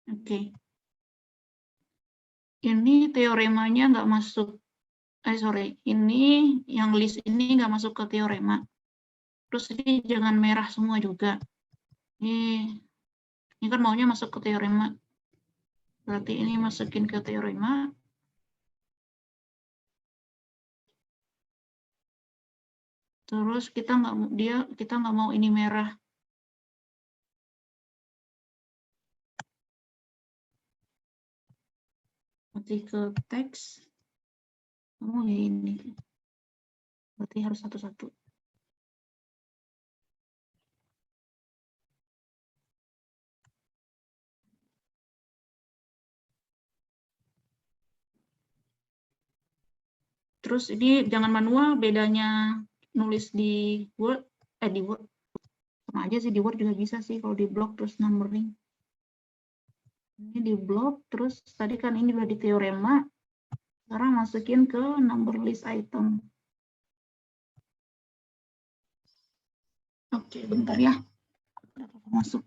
Oke. Ini teoremanya nggak masuk. Sorry, ini yang list ini nggak masuk ke teorema. Terus ini jangan merah semua juga. Ini kan maunya masuk ke teorema. Berarti ini masukin ke teorema. Terus kita nggak mau ini merah. Berarti ke teks. Oh ya ini. Berarti harus satu-satu. Terus ini jangan manual, bedanya nulis di Word, di Word. Sama aja sih, di Word juga bisa sih kalau di blok terus numbering. Ini di blok, terus tadi kan ini udah di teorema, sekarang masukin ke number list item. Oke, bentar ya. Masuk.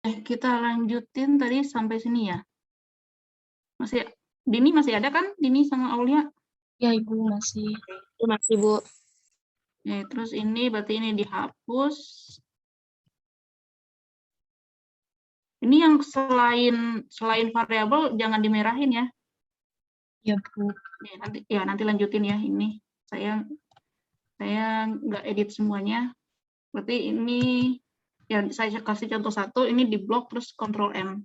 Kita lanjutin tadi sampai sini ya. Dini masih ada kan? Dini sama Aulia? Ya, Ibu masih. Masih, Bu. Terus ini berarti ini dihapus. Ini yang selain variabel jangan dimerahin ya. Ya, Bu. Nanti lanjutin ya ini. Saya nggak edit semuanya. Berarti ini ya saya kasih contoh satu, ini di blok terus Ctrl M.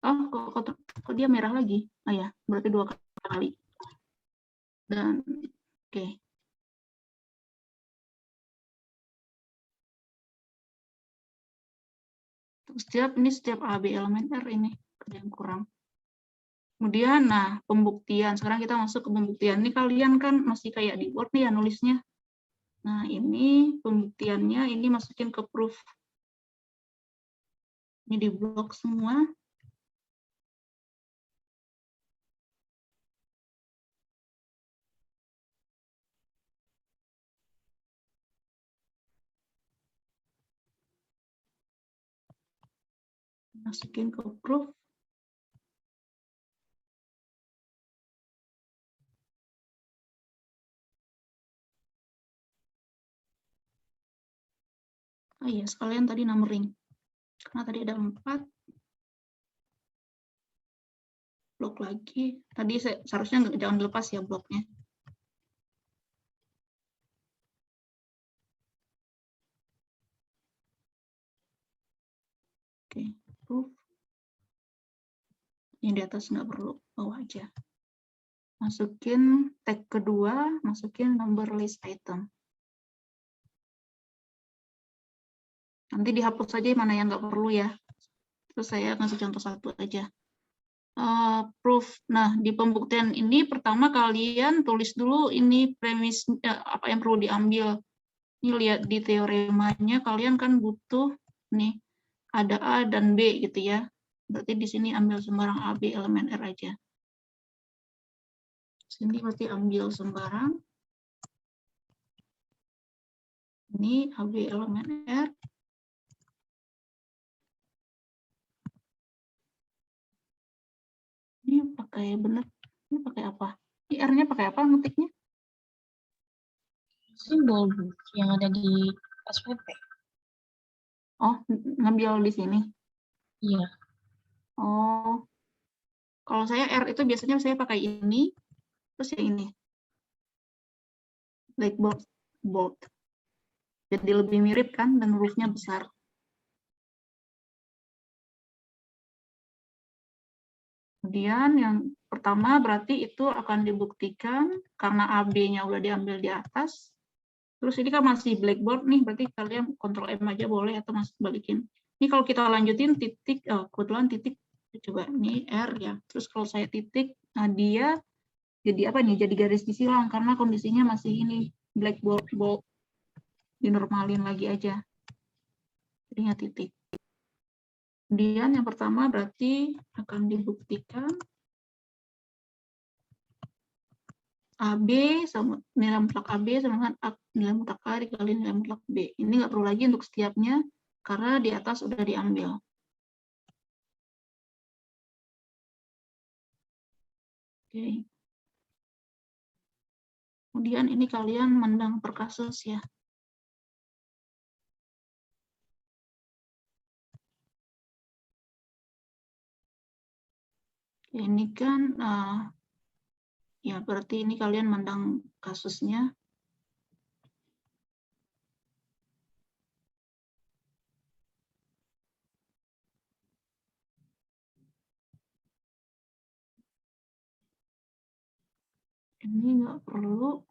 Oh, kok dia merah lagi? Oh ya, berarti 2 kali. Dan oke. Setiap AB elemen R ini yang kurang. Kemudian, nah, pembuktian. Sekarang kita masuk ke pembuktian. Ini kalian kan masih kayak di Word nih ya nulisnya. Nah, ini pembuktiannya, ini masukin ke proof. Ini di blok semua. Masukin ke proof. Oh iya, sekalian tadi numbering. Karena tadi ada 4. Blok lagi. Tadi seharusnya jangan dilepas ya bloknya. Oke, proof. Yang di atas nggak perlu, bawah aja. Masukin tag kedua, masukin number list item. Nanti dihapus saja mana yang nggak perlu ya. Terus saya ngasih contoh satu aja. Proof. Nah, di pembuktian ini pertama kalian tulis dulu ini premis apa yang perlu diambil. Ini lihat di teoremanya kalian kan butuh nih ada A dan B gitu ya. Berarti di sini ambil sembarang AB elemen R aja. Sini berarti ambil sembarang. Ini AB elemen R. Ini pakai bener. Ini pakai apa? Ini R-nya pakai apa ngetiknya? Simbol, Bu, yang ada di SPP. Oh, ngambil di sini. Iya. Oh, kalau saya R itu biasanya saya pakai ini, terus yang ini, blackboard, bold. Jadi lebih mirip kan, dan hurufnya besar. Kemudian yang pertama berarti itu akan dibuktikan karena AB-nya udah diambil di atas. Terus ini kan masih blackboard nih, berarti kalian Ctrl M aja boleh atau masih balikin. Ini kalau kita lanjutin titik, kebetulan titik, coba ini R ya. Terus kalau saya titik, nah dia jadi apa nih? Jadi garis disilang karena kondisinya masih ini blackboard bold. Dinormalin lagi aja. Jadinya titik. Kemudian yang pertama berarti akan dibuktikan AB sama nilai mutlak AB sama dengan nilai mutlak A dikali nilai mutlak B. Ini nggak perlu lagi untuk setiapnya karena di atas udah diambil. Oke. Kemudian ini kalian mendang per kasus ya. Ini kan ya berarti ini kalian mendang kasusnya. Ini nggak perlu.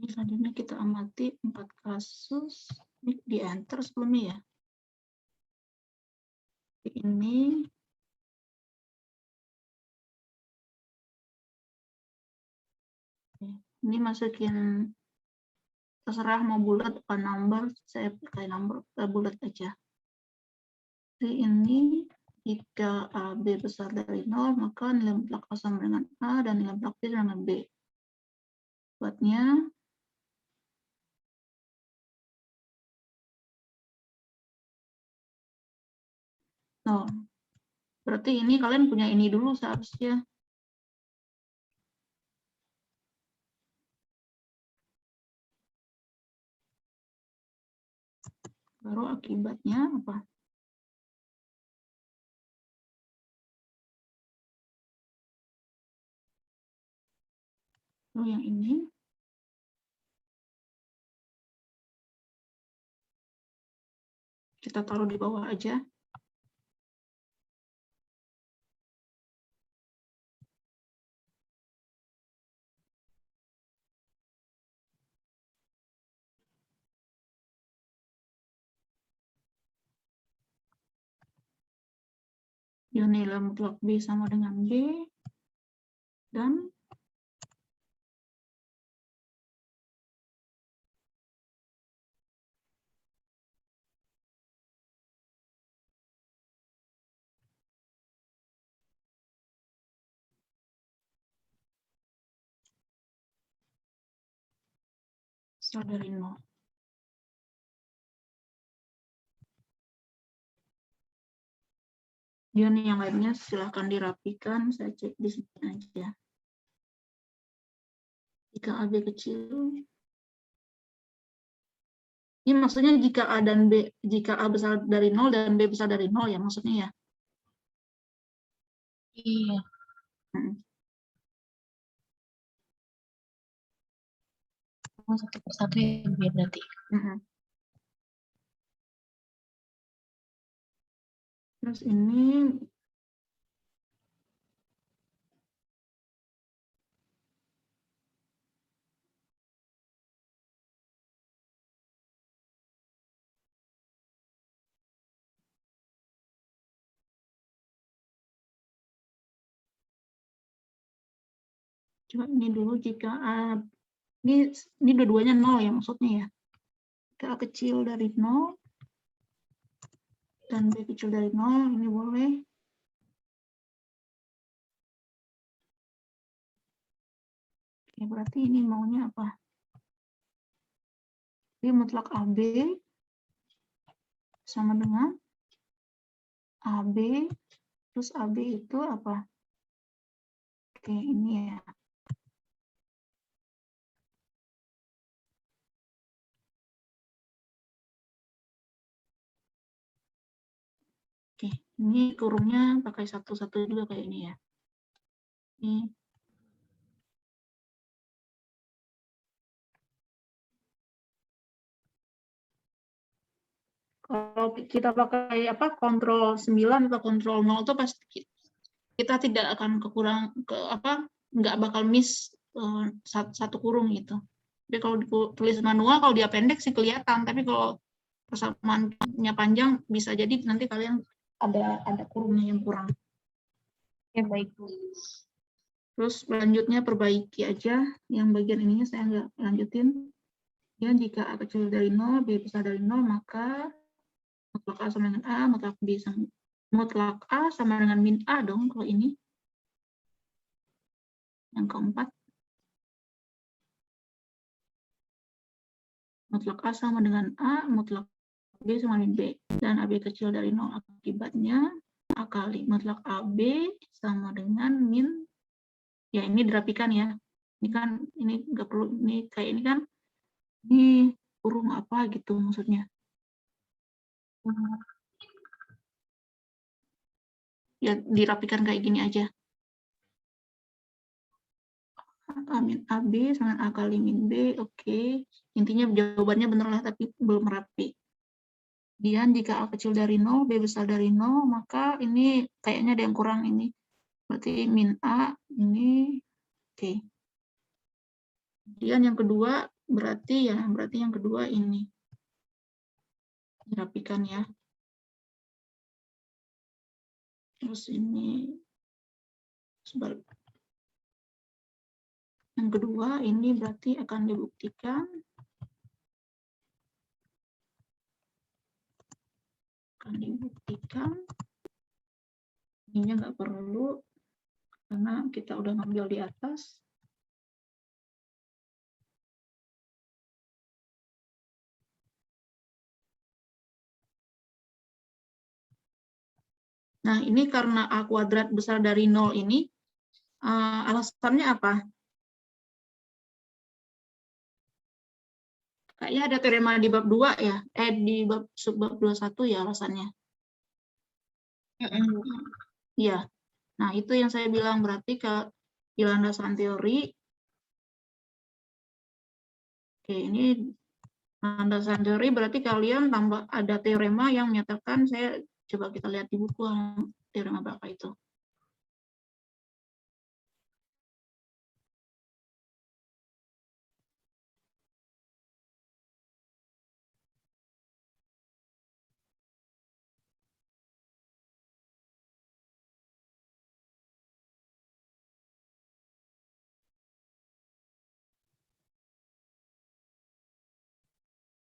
Ini selanjutnya kita amati 4 kasus. Ini di enter sebelumnya ya. Ini masukin terserah mau bulat apa number, saya pakai number bulat aja. Jadi ini jika AB besar dari 0 maka nilai mutlak A sama dengan A dan nilai mutlak B dengan B. Buatnya berarti ini kalian punya ini dulu seharusnya. Baru akibatnya apa? Lalu yang ini kita taruh di bawah aja. Ya, nilai mutlak B sama dengan B dan besar dari 0. Ya, nih yang lainnya silahkan dirapikan, saya cek di sini aja. Jika AB kecil, ini maksudnya jika A dan B, jika A besar dari 0 dan B besar dari 0 ya maksudnya ya. Iya. Satu persatu ya berarti. Terus ini coba ini dulu jika A ini dua-duanya 0 ya maksudnya ya. Jika A kecil dari 0 dan B kecil dari 0 ini boleh. Oke, berarti ini maunya apa? Jadi mutlak AB sama dengan AB Terus AB itu apa? Oke, ini ya. Oke, ini kurungnya pakai satu-satu juga kayak ini ya. Ini. Kalau kita pakai apa kontrol 9 atau kontrol 0 itu pasti kita tidak akan nggak bakal miss satu kurung gitu. Tapi kalau ditulis manual, kalau dia pendek sih kelihatan, tapi kalau persamaannya panjang bisa jadi nanti kalian ada kurungnya yang kurang. Ya, baik. Terus selanjutnya perbaiki aja yang bagian ininya saya nggak lanjutin. Ya, jika A kecil dari 0, B besar dari 0, maka mutlak A sama dengan A, mutlak A sama dengan min A dong kalau ini. Yang keempat, mutlak A sama dengan A, mutlak B sama dengan B, dan AB kecil dari 0. Akibatnya A kali mutlak AB sama dengan min, ya ini dirapikan ya. Ini kan, ini nggak perlu, ini kayak ini kan, ini kurung apa gitu maksudnya. Ya dirapikan kayak gini aja. A min AB sama A kali min B, oke. Intinya jawabannya bener lah, tapi belum rapi. Kemudian jika A kecil dari 0, B besar dari 0, maka ini kayaknya ada yang kurang ini. Berarti min A, ini, oke. Kemudian yang kedua, berarti yang kedua ini. Dirapikan ya. Terus ini, sebalik. Yang kedua, ini berarti akan dibuktikan. Ininya nggak perlu, karena kita udah ngambil di atas. Nah, ini karena A kuadrat besar dari 0 ini, alasannya apa? Kayaknya ada teorema di bab 2 ya, di subbab 21 ya alasannya. Iya. Nah, itu yang saya bilang berarti di landasan teori. Oke, ini landasan teori berarti kalian tambah ada teorema yang menyatakan, saya coba kita lihat di buku teorema berapa itu.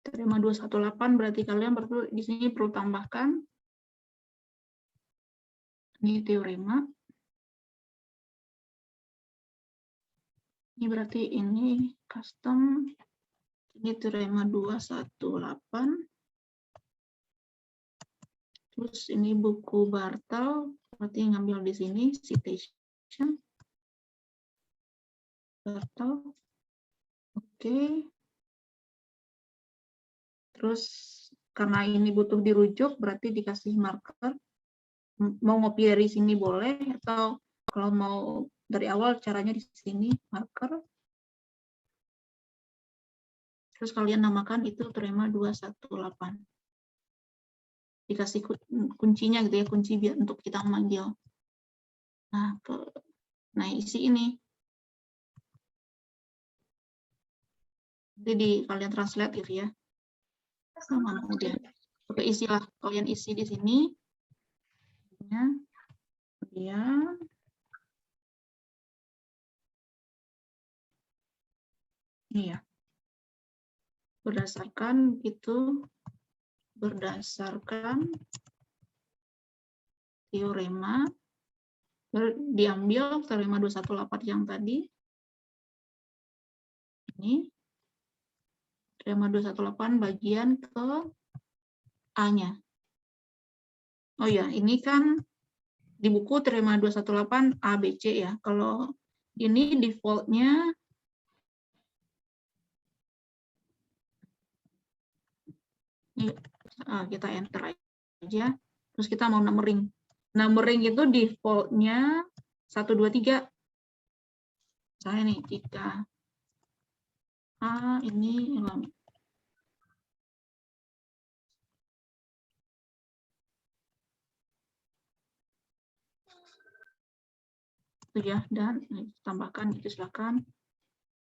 Teorema 218 berarti kalian di sini perlu tambahkan ini teorema. Ini berarti ini custom. Ini teorema 218. Terus ini buku Bartel, berarti ngambil di sini citation. Bartel. Oke. Terus karena ini butuh dirujuk, berarti dikasih marker. Mau ngopi dari sini boleh, atau kalau mau dari awal caranya di sini marker. Terus kalian namakan itu teorema 218. Dikasih kuncinya gitu ya, kunci biar untuk kita memanggil. Nah, isi ini. Jadi kalian translate gitu ya. Sama kemudian. Oke, isilah. Kalian isi di sini. Kemudian ini ya. Berdasarkan teorema diambil teorema 218 yang tadi. Ini teorema 218 bagian ke A-nya. Oh ya, ini kan di buku terima 218 A, B, C ya. Kalau ini default-nya kita enter aja, terus kita mau numbering. Numbering itu default-nya 1, 2, 3. Misalnya nih, jika A ini itu ya, dan tambahkan itu silakan.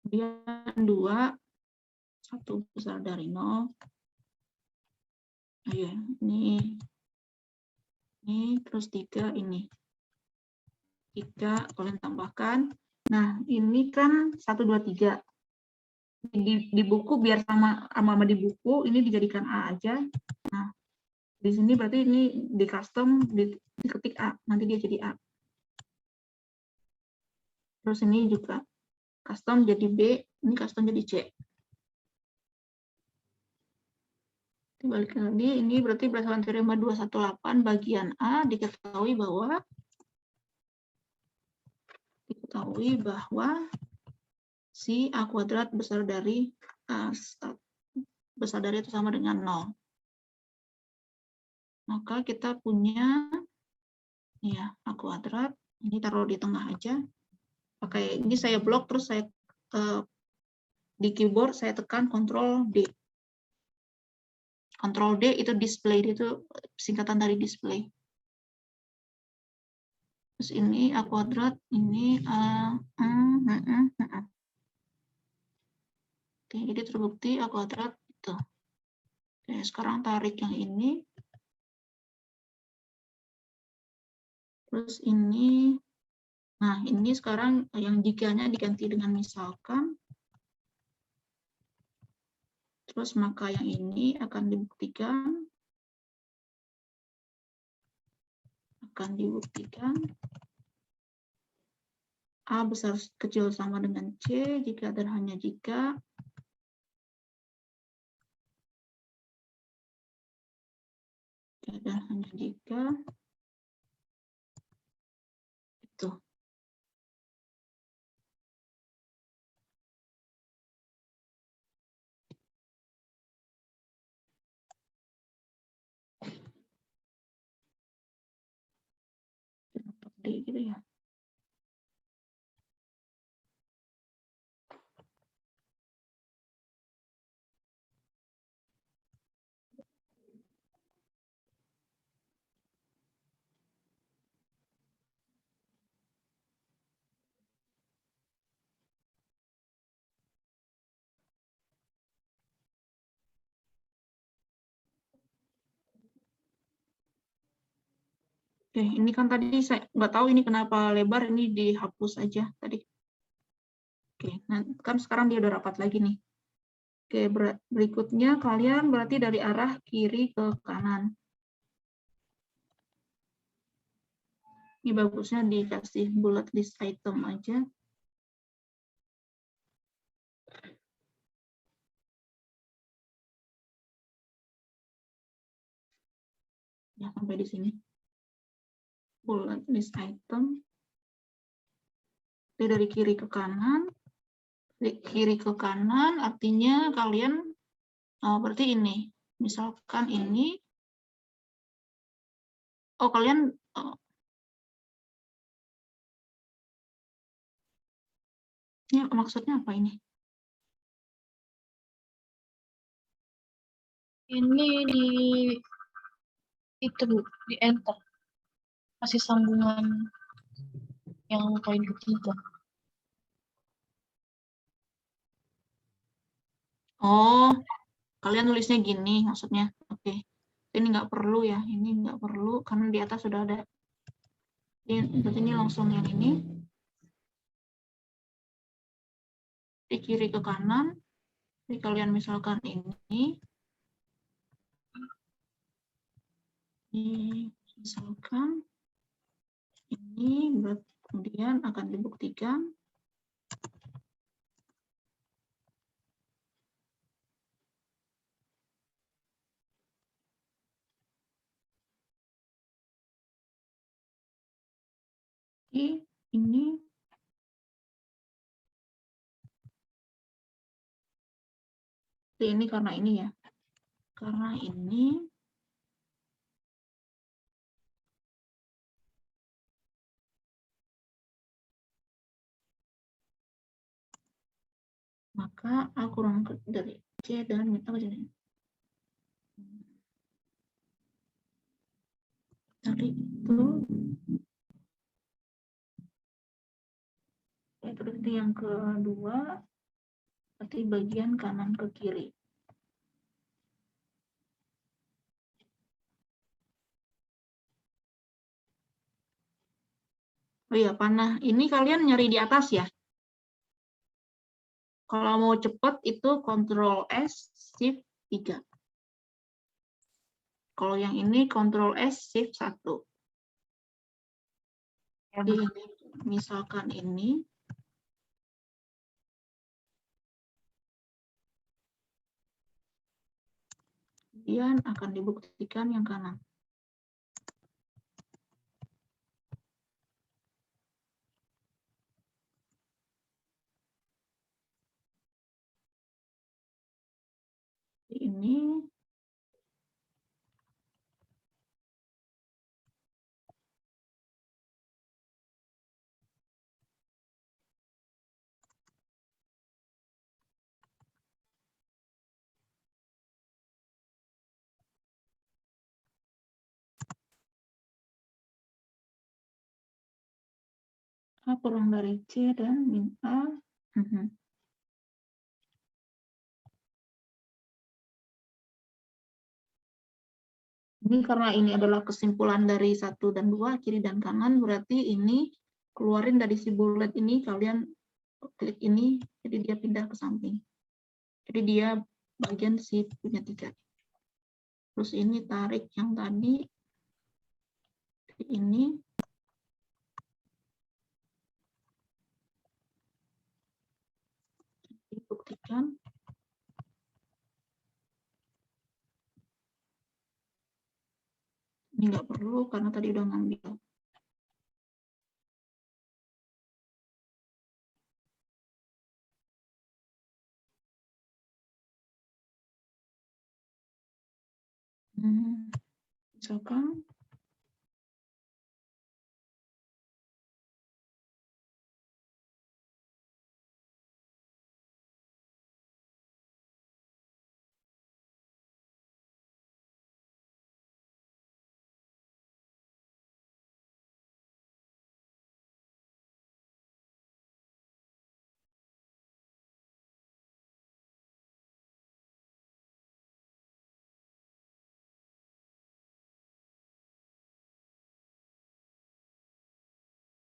Kemudian 2, 1 besar dari 0. Ayo, ini terus 3 ini. 3 kalian tambahkan. Nah, ini kan 1, 2, 3. Di buku biar sama di buku, ini dijadikan A aja. Nah, di sini berarti ini di custom, diketik A, nanti dia jadi A. Terus ini juga custom jadi B, ini custom jadi C. Balik lagi, ini berarti berdasarkan teorema 218 bagian A diketahui bahwa si A kuadrat besar dari itu sama dengan 0. Maka kita punya ya A kuadrat, ini taruh di tengah aja. Pakai ini saya blok, terus saya di keyboard saya tekan Ctrl D. Ctrl D itu display, itu singkatan dari display. Terus ini A kuadrat, ini Oke, jadi terbukti A kuadrat itu. Oke, sekarang tarik yang ini. Terus ini, nah ini sekarang yang jikanya diganti dengan misalkan. Terus maka yang ini akan dibuktikan. A besar kecil sama dengan C jika dan hanya jika itu. D gitu ya. Oke, ini kan tadi saya nggak tahu ini kenapa lebar, ini dihapus aja tadi. Oke, nah kan sekarang dia udah rapat lagi nih. Oke, berikutnya kalian berarti dari arah kiri ke kanan. Ini bagusnya dikasih bullet list item aja. Ya, sampai di sini. Bullet list item. Jadi dari kiri ke kanan. Kiri ke kanan artinya kalian berarti ini. Misalkan ini. Oh, kalian ini maksudnya apa ini? Ini di enter. Kasih sambungan yang poin ketiga. Oh, kalian nulisnya gini maksudnya. Oke. Ini nggak perlu ya. Ini nggak perlu karena di atas sudah ada. Berarti ini langsung yang ini. Di kiri ke kanan. Jadi kalian misalkan ini. Misalkan ini kemudian akan dibuktikan ini karena ini ya. Karena ini maka A kurang dari C dan minta kejadian. Dari itu berarti yang kedua berarti bagian kanan ke kiri. Oh iya, panah ini kalian nyari di atas ya. Kalau mau cepat itu Ctrl S Shift 3. Kalau yang ini Ctrl S Shift 1. Jadi misalkan ini kemudian akan dibuktikan yang kanan. Ini A kurang dari C dan min A. Ini karena ini adalah kesimpulan dari 1 dan 2, kiri dan kanan, berarti ini keluarin dari si bullet ini, kalian klik ini, jadi dia pindah ke samping. Jadi dia bagian si punya 3. Terus ini tarik yang tadi, ini, dibuktikan. Ini nggak perlu karena tadi udah ngambil. Misalkan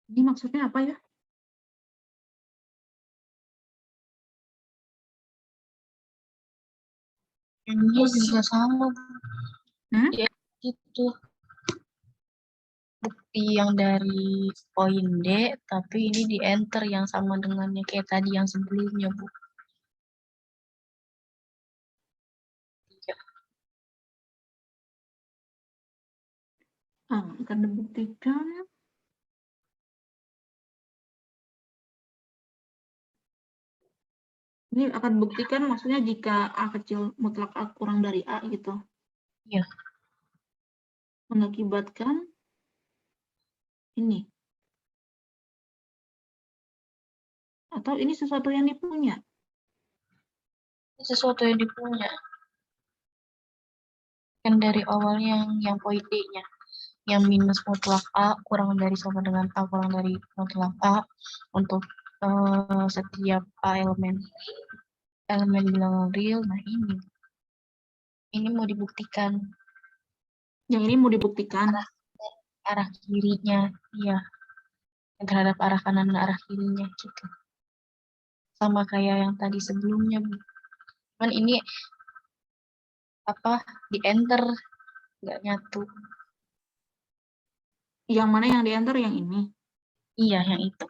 ini maksudnya apa ya? Ini juga sama. Ya, itu bukti yang dari poin D, tapi ini di enter yang sama dengannya kayak tadi yang sebelumnya, Bu. Akan dibuktikan. Ini akan buktikan maksudnya jika A kecil mutlak A kurang dari A gitu. Iya. Mengakibatkan ini. Atau ini sesuatu yang dipunya. Ini sesuatu yang dipunya. Kan dari awalnya yang poin D-nya. Yang minus mutlak A kurang dari sama dengan A kurang dari mutlak A untuk setiap A elemen bilangan real. Nah ini mau dibuktikan. Yang ini mau dibuktikan. Arah kirinya, iya. Terhadap arah kanan dan arah kirinya gitu. Sama kayak yang tadi sebelumnya, Bu. Cuman ini apa di enter nggak nyatu. Yang mana yang di enter yang ini? Iya, yang itu.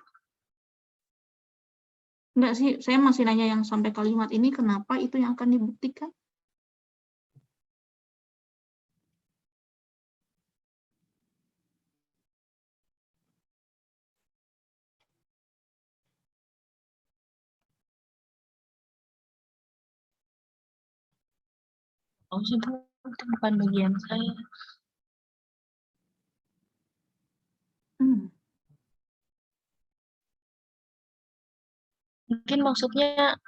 Enggak sih, saya masih nanya yang sampai kalimat ini, kenapa itu yang akan dibuktikan? Oh, sih, Bu, itu bukan bagian saya. Hmm. Mungkin maksudnya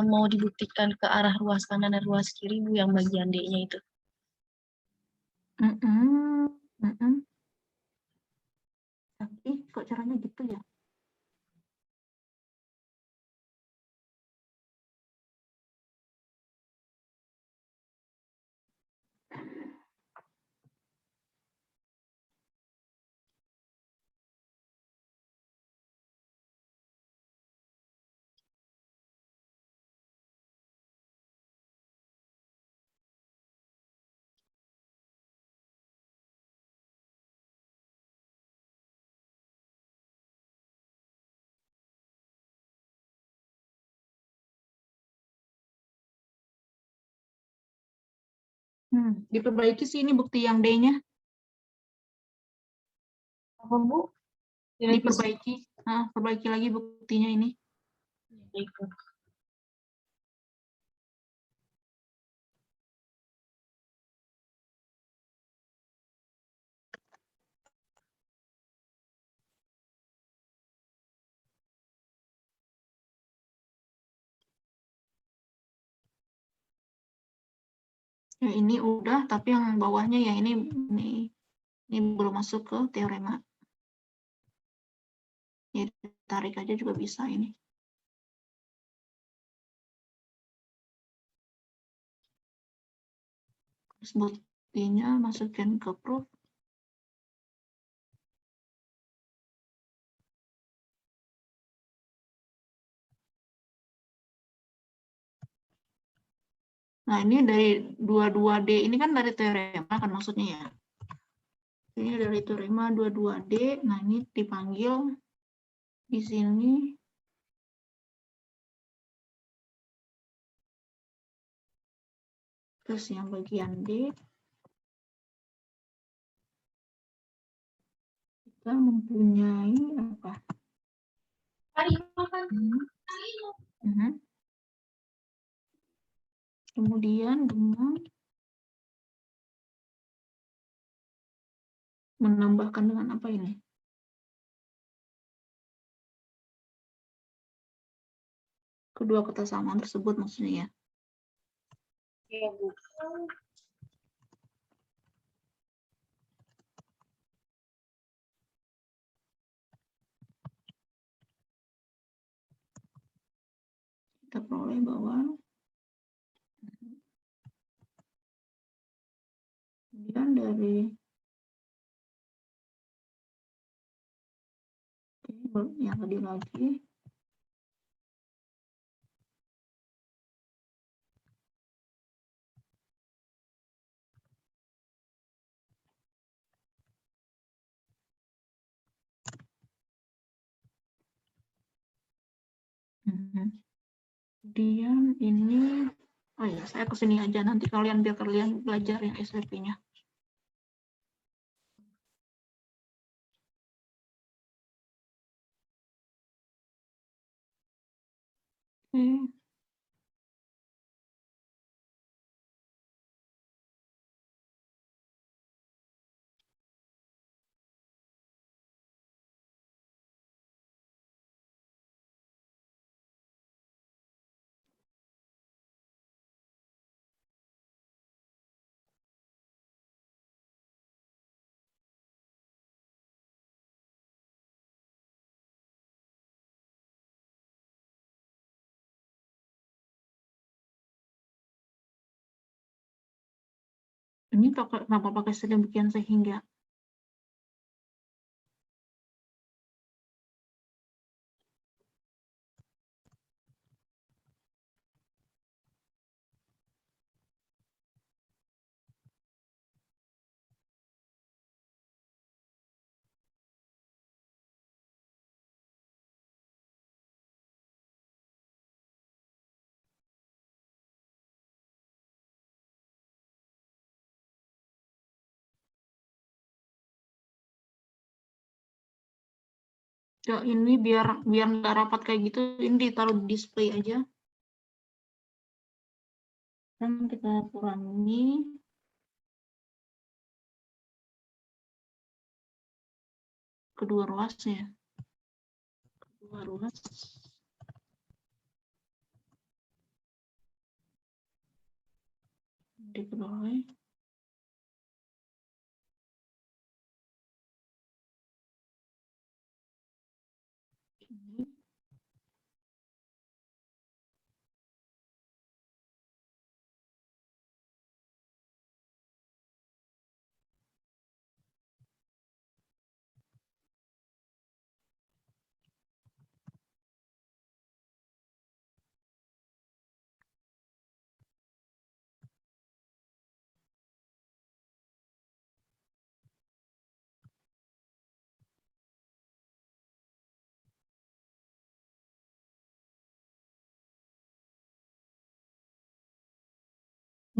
mau dibuktikan ke arah ruas kanan dan ruas kiri, Bu, yang bagian D-nya itu. Tapi kok caranya gitu ya? Diperbaiki sih ini bukti yang D-nya. Apa, Bu? Diperbaiki. Perbaiki lagi buktinya ini. Itu. Ya ini udah, tapi yang bawahnya ya ini belum masuk ke teorema. Ya tarik aja juga bisa ini. Terus buktinya masukin ke proof. Nah ini dari 22D, ini kan dari teorema kan maksudnya ya. Ini dari teorema 22D, nah ini dipanggil di sini. Terus yang bagian D, kita mempunyai apa? Kemudian dengan menambahkan dengan apa ini? Kedua kesamaan tersebut maksudnya ya. Iya, Bu. Kita peroleh bahwa kemudian dari yang tadi lagi kemudian ini oh ya saya kesini aja nanti biar kalian belajar yang SWP-nya. Oke. Ini kenapa pakai sedemikian sehingga? Ya ini biar nggak rapat kayak gitu, ini ditaruh di display aja. Sekarang kita kurangi kedua ruas ya. Kedua ruas. Diperoleh. Ini.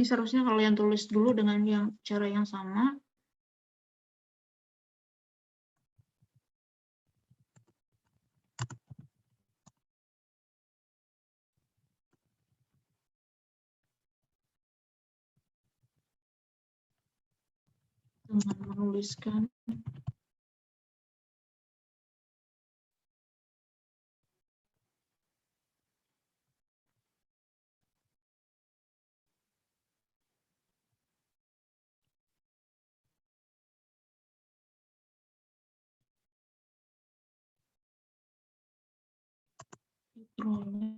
Ini seharusnya kalian tulis dulu dengan yang cara yang sama. Dengan menuliskan diperoleh.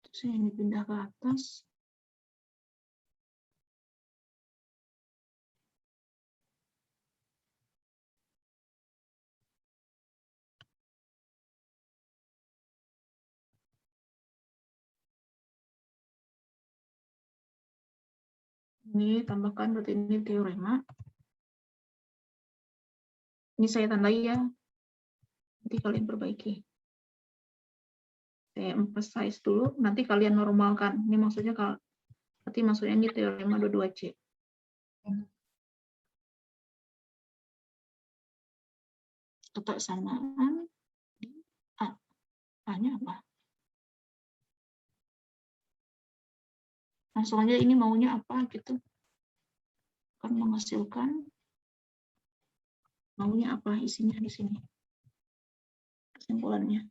Terus ini pindah ke atas. Ini tambahkan, berarti ini teorema. Ini saya tandai ya. Nanti kalian perbaiki. Saya emphasize dulu, nanti kalian normalkan. Ini maksudnya kalau berarti maksudnya ini teorema 22C. Letak samaan di A. A-nya apa? Langsung aja ini maunya apa gitu. Akan menghasilkan maunya apa isinya di sini. Kesimpulannya.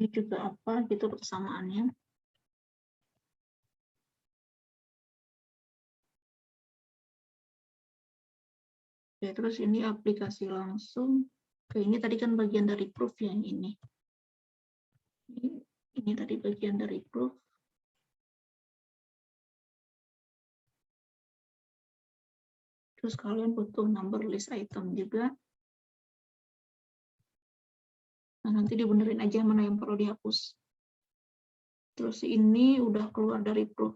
Ini juga apa gitu persamaannya. Oke, terus ini aplikasi langsung. Oke, ini tadi kan bagian dari proof yang ini. Ini tadi bagian dari proof. Terus kalian butuh number list item juga. Nah, nanti dibenerin aja mana yang perlu dihapus. Terus ini udah keluar dari proof.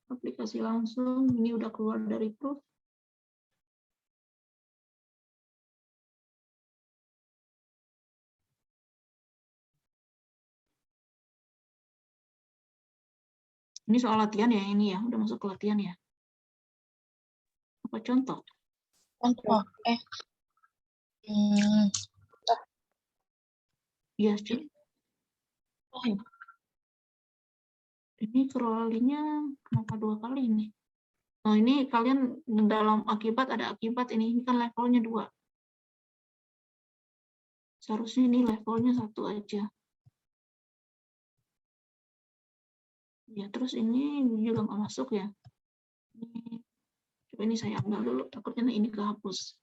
Aplikasi langsung, ini udah keluar dari proof. Ini soal latihan ya, ini ya, udah masuk ke latihan ya. Apa contoh? Contoh, Iya, cuy. oh ya. Ini keralinya kenapa 2 kali ini? Oh, ini kalian dalam akibat ada akibat ini kan levelnya 2. Seharusnya ini levelnya 1 aja. Ya, terus ini juga nggak masuk ya. Ini, coba ini saya ambil dulu, takutnya ini kehapus.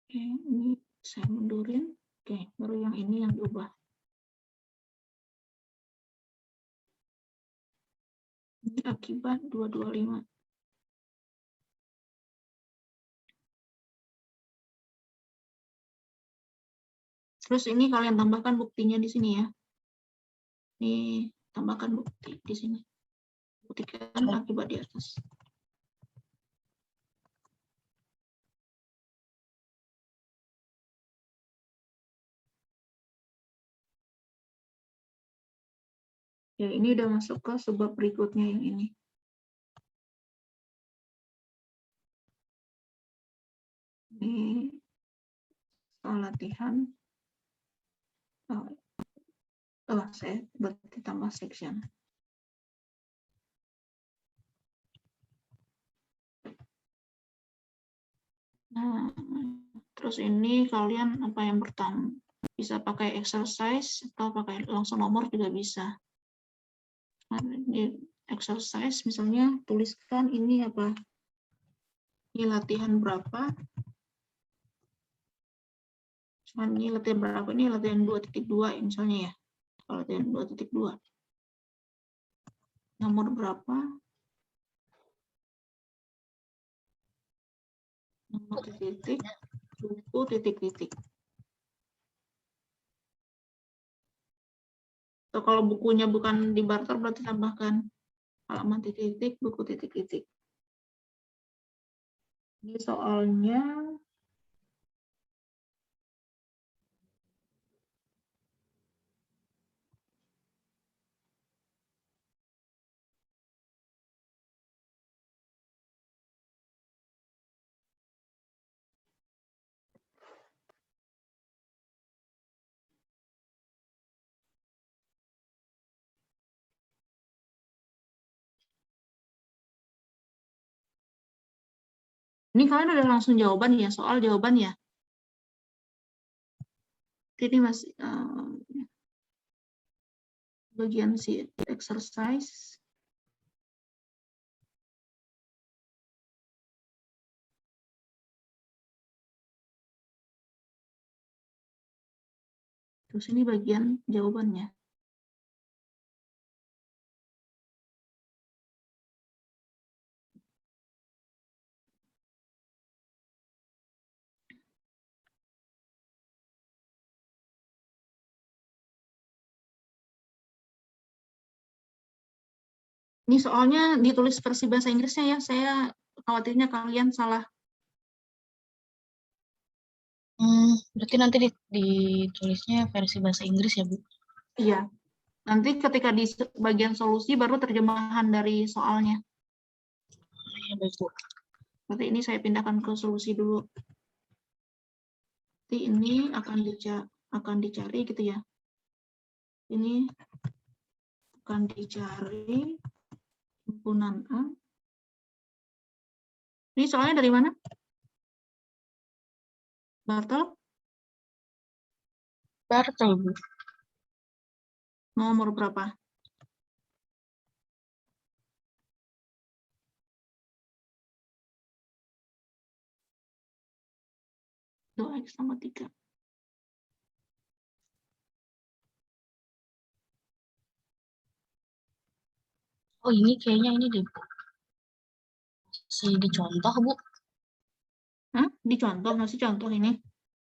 Oke, ini saya mundurin. Oke, baru yang ini yang diubah. Ini akibat 225. Terus ini kalian tambahkan buktinya di sini ya. Ini tambahkan bukti di sini. Buktikan akibat di atas. Ya, ini udah masuk ke sebab berikutnya yang ini. Ini soal latihan. Saya berarti tambah section. Nah, terus ini kalian apa yang pertama? Bisa pakai exercise atau pakai langsung nomor juga bisa. Nah, di exercise misalnya tuliskan ini apa? Ini latihan berapa? Ini latihan berapa? Ini latihan 2.2 misalnya ya. Kalau latihan 2.2. Nomor berapa? Nomor titik, buku titik-titik. Atau kalau bukunya bukan di barter berarti tambahkan halaman titik-titik, buku titik-titik. Ini soalnya ini kalian udah langsung jawaban ya, soal jawaban ya. Ini masih bagian si exercise. Terus ini bagian jawabannya. Ini soalnya ditulis versi bahasa Inggrisnya ya, saya khawatirnya kalian salah. Berarti nanti ditulisnya versi bahasa Inggris ya, Bu? Iya. Nanti ketika di bagian solusi baru terjemahan dari soalnya. Ya, baik, Bu. Berarti ini saya pindahkan ke solusi dulu. Nanti ini akan dicari gitu ya. Ini akan dicari himpunan A. Ini soalnya dari mana? Bartel? Bartel, Bu. Nomor berapa? X sama 3. Oh, ini kayaknya ini deh, Bu. Dicontoh, Bu. Hah? Dicontoh, masih contoh ini?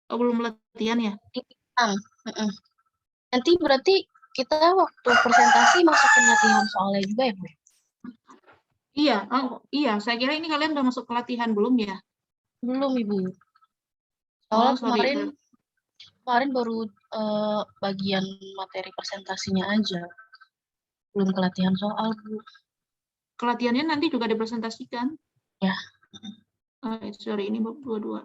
Oh, belum latihan ya? Nanti berarti kita waktu presentasi masukin latihan soalnya juga ya, Bu? Iya, iya. Saya kira ini kalian udah masuk ke latihan belum ya? Belum, Ibu. Oh, Soalnya sorry. kemarin baru bagian materi presentasinya aja. Belum ke latihan soal, Bu. Kelatihannya nanti juga dipresentasikan. Ya. Sorry, ini bab 22.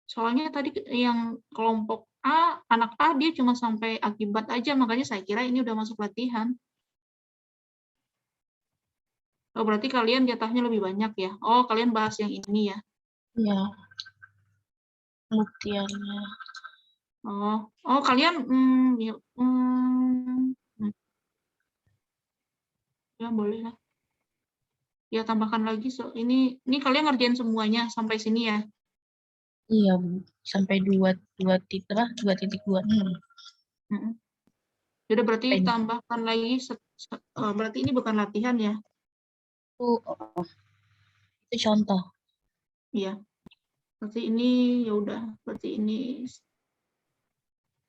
Soalnya tadi yang kelompok A, anak A dia cuma sampai akibat aja, makanya saya kira ini udah masuk latihan. Oh, berarti kalian jatahnya lebih banyak ya? Oh, kalian bahas yang ini ya? Iya. Pembuktiannya. Oh, kalian, ya boleh lah. Ya tambahkan lagi. Ini kalian ngerjain semuanya sampai sini ya? Iya, Bu. Sampai 2.26. Jadi berarti tambahkan lagi. Berarti ini bukan latihan ya? Itu contoh. Iya. Berarti ini ya udah. Berarti ini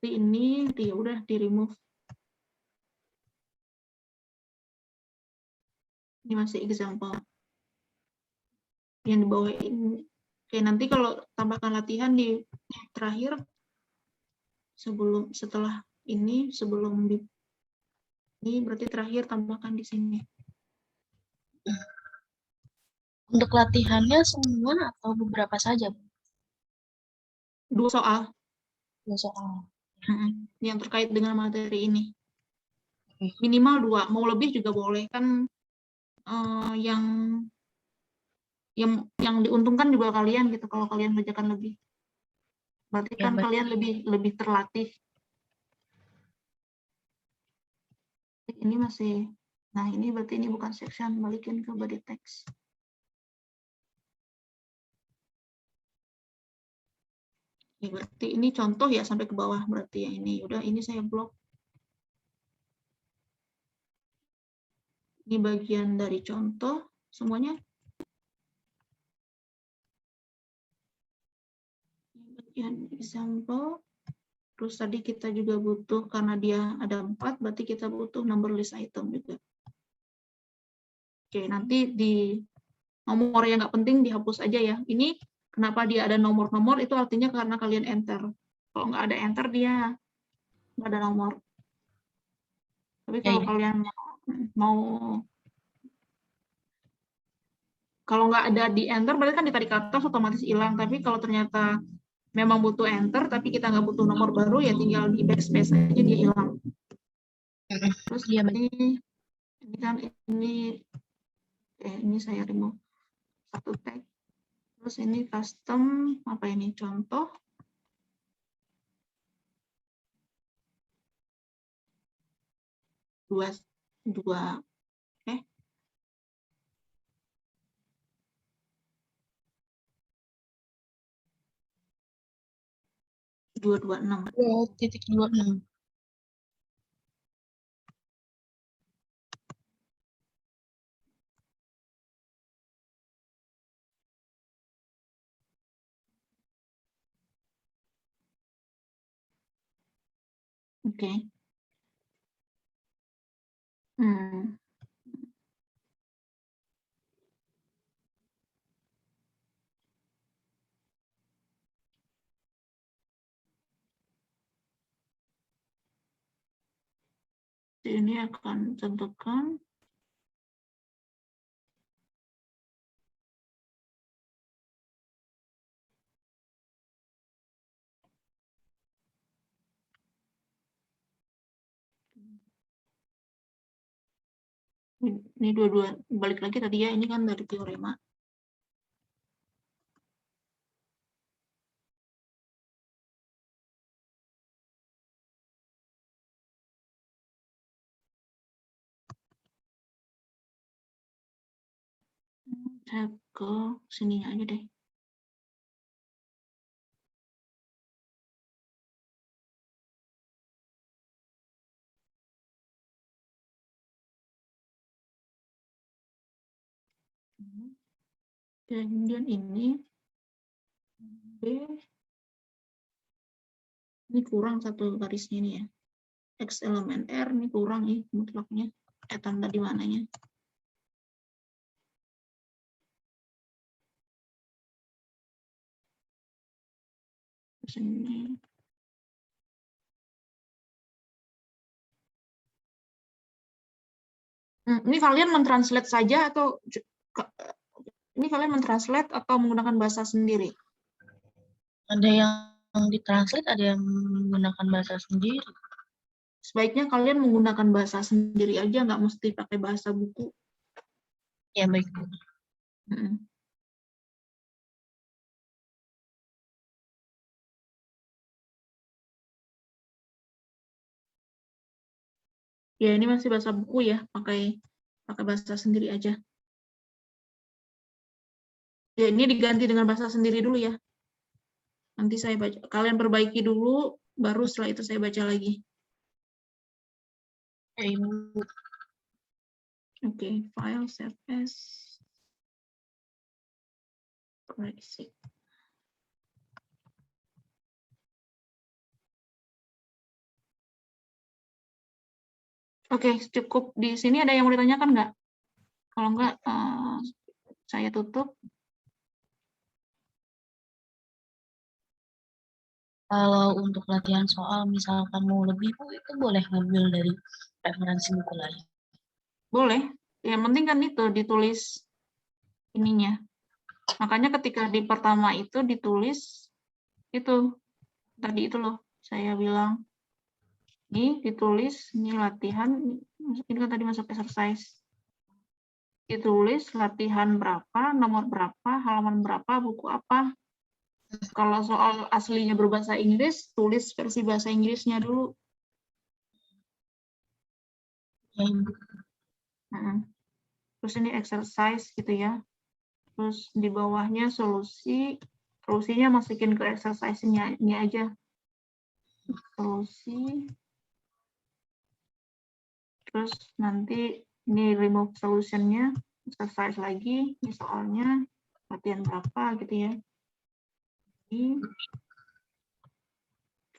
Berarti ini udah di remove. Ini masih example. Yang di bawah ini. Oke, nanti kalau tambahkan latihan di terakhir, setelah ini, sebelum ini berarti terakhir tambahkan di sini. Untuk latihannya semua atau beberapa saja? 2 soal. 2 soal. Yang terkait dengan materi ini. Oke. Minimal 2, mau lebih juga boleh. Kan yang diuntungkan juga kalian gitu kalau kalian kerjakan lebih. Berarti Ya, kan kalian lebih terlatih. Ini masih, nah ini berarti ini bukan section, balikin ke body text. Ya, berarti ini contoh ya sampai ke bawah, berarti yang ini udah, ini saya blok. Ini bagian dari contoh semuanya. Bagian example. Terus tadi kita juga butuh, karena dia ada 4, berarti kita butuh number list item juga. Oke, nanti di nomor yang nggak penting dihapus aja ya. Ini kenapa dia ada nomor-nomor, itu artinya karena kalian enter. Kalau nggak ada enter, dia nggak ada nomor. Tapi kalau kalian mau, kalau nggak ada di enter, berarti kan ditarik ke atas otomatis hilang. Tapi kalau ternyata memang butuh enter, tapi kita nggak butuh nomor baru, ya tinggal di backspace aja dia hilang. Terus ini kan ini saya remove satu tag. Terus ini custom, apa ini, contoh. Dua, 226. 2.26. Oke. Ini akan tentukan ini dua-dua, balik lagi tadi ya, ini kan dari teorema. Saya ke sininya aja deh. Kemudian ini B, ini kurang satu garisnya ini ya. X elemen R ini kurang nih mutlaknya. Tanda di mananya? Terus ini. Ini kalian mentranslate saja atau ini kalian mentranslate atau menggunakan bahasa sendiri? Ada yang ditranslate, ada yang menggunakan bahasa sendiri. Sebaiknya kalian menggunakan bahasa sendiri aja, nggak mesti pakai bahasa buku. Ya, baik. Ya, ini masih bahasa buku ya, pakai bahasa sendiri aja. Ya, ini diganti dengan bahasa sendiri dulu ya. Nanti saya baca, kalian perbaiki dulu, baru setelah itu saya baca lagi. Oke, file save as. Koreksi. Oke, cukup di sini. Ada yang mau ditanyakan nggak? Kalau nggak, saya tutup. Kalau untuk latihan soal, misalkan mau lebih, Bu, itu boleh ngambil dari referensi buku lain. Boleh. Yang penting kan itu ditulis ininya. Makanya ketika di pertama itu ditulis itu tadi itu loh, saya bilang ini ditulis, ini latihan, ini kan tadi masuk exercise. Ditulis latihan berapa, nomor berapa, halaman berapa, buku apa. Kalau soal aslinya berbahasa Inggris, tulis versi bahasa Inggrisnya dulu. Ya, Ibu. Terus ini exercise gitu ya. Terus di bawahnya solusinya masukin ke exercise-nya ini aja. Solusi. Terus nanti ini remove solution-nya, exercise lagi, ini soalnya latihan berapa gitu ya. Ini.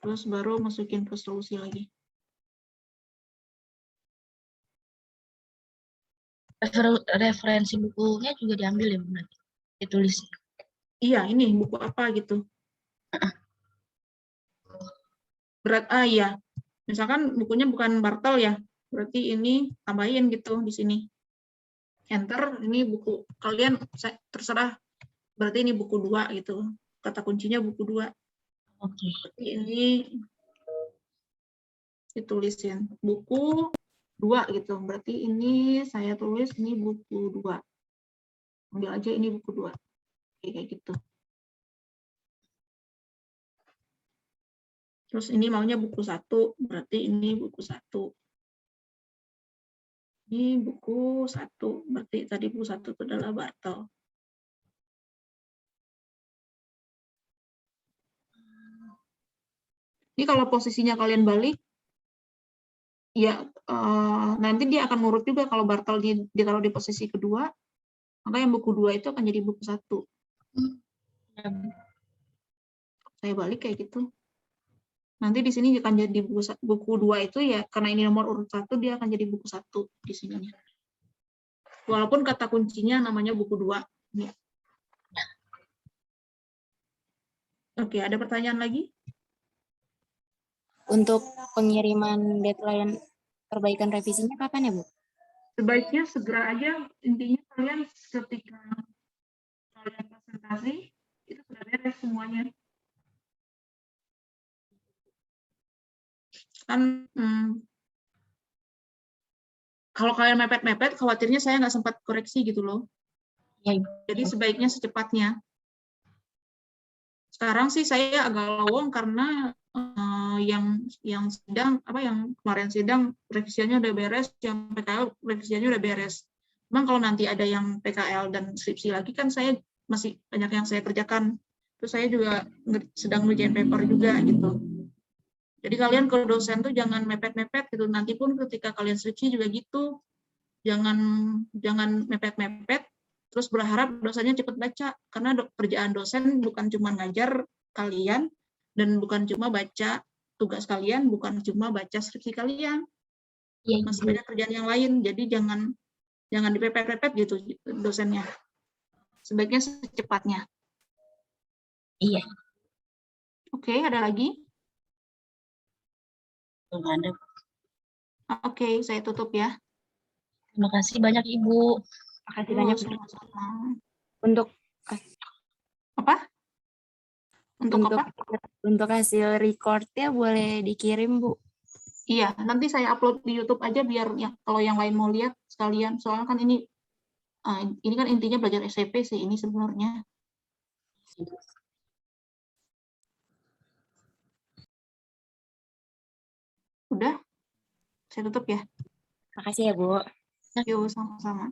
Terus baru masukin ke solusi lagi. Referensi bukunya juga diambil ya, Bu, nanti ditulis. Iya, ini buku apa gitu. Iya. Misalkan bukunya bukan Bartel ya, berarti ini tambahin gitu di sini. Enter, ini buku kalian terserah, berarti ini buku 2 gitu. Kata kuncinya buku 2. Oke. Berarti ini ditulisin buku 2 gitu. Berarti ini saya tulis ini buku 2. Ambil aja ini buku 2. Kayak gitu. Terus ini maunya buku 1, berarti ini buku 1. Ini buku 1, berarti tadi buku 1 itu adalah Bartel. Ini kalau posisinya kalian balik, ya nanti dia akan ngurut juga. Kalau Bartel ditaruh di posisi kedua, maka yang buku 2 itu akan jadi buku 1. Ya, Bu. Saya balik kayak gitu. Nanti di sini akan jadi buku 2 itu ya, karena ini nomor urut 1, dia akan jadi buku 1 di sininya. Walaupun kata kuncinya namanya buku 2. Ya. Oke, ada pertanyaan lagi? Untuk pengiriman deadline perbaikan revisinya kapan ya, Bu? Sebaiknya segera aja, intinya kalian ketika kalian presentasi, itu sudah beres semuanya. Kan kalau kalian mepet-mepet, khawatirnya saya nggak sempat koreksi gitu loh. Ya, Ibu. Jadi sebaiknya secepatnya. Sekarang sih saya agak lowong karena yang sidang yang kemarin sidang revisiannya udah beres, yang PKL revisiannya udah beres. Memang kalau nanti ada yang PKL dan skripsi lagi kan saya masih banyak yang saya kerjakan. Terus saya juga sedang ngerjain paper juga gitu. Jadi kalian ke dosen tuh jangan mepet-mepet gitu. Nanti pun ketika kalian skripsi juga gitu. Jangan mepet-mepet terus berharap dosennya cepat baca, karena kerjaan dosen bukan cuma ngajar kalian dan bukan cuma baca tugas kalian, bukan cuma baca skripsi kalian, Ya, masih Ibu. banyak kerjaan yang lain. Jadi jangan dipepet-pepet gitu dosennya. Sebaiknya secepatnya. Iya. Oke, ada lagi? Belum ada. Oke, saya tutup ya. Terima kasih banyak, Ibu. Makasih banyak, Bu. Sama-sama. Untuk Apa? Untuk apa? Untuk hasil recordnya boleh dikirim, Bu. Iya, nanti saya upload di YouTube aja biar kalau yang lain mau lihat sekalian. Soalnya kan ini kan intinya belajar SCP sih ini sebenarnya. Udah, saya tutup ya. Makasih ya, Bu. Yuk, sama-sama.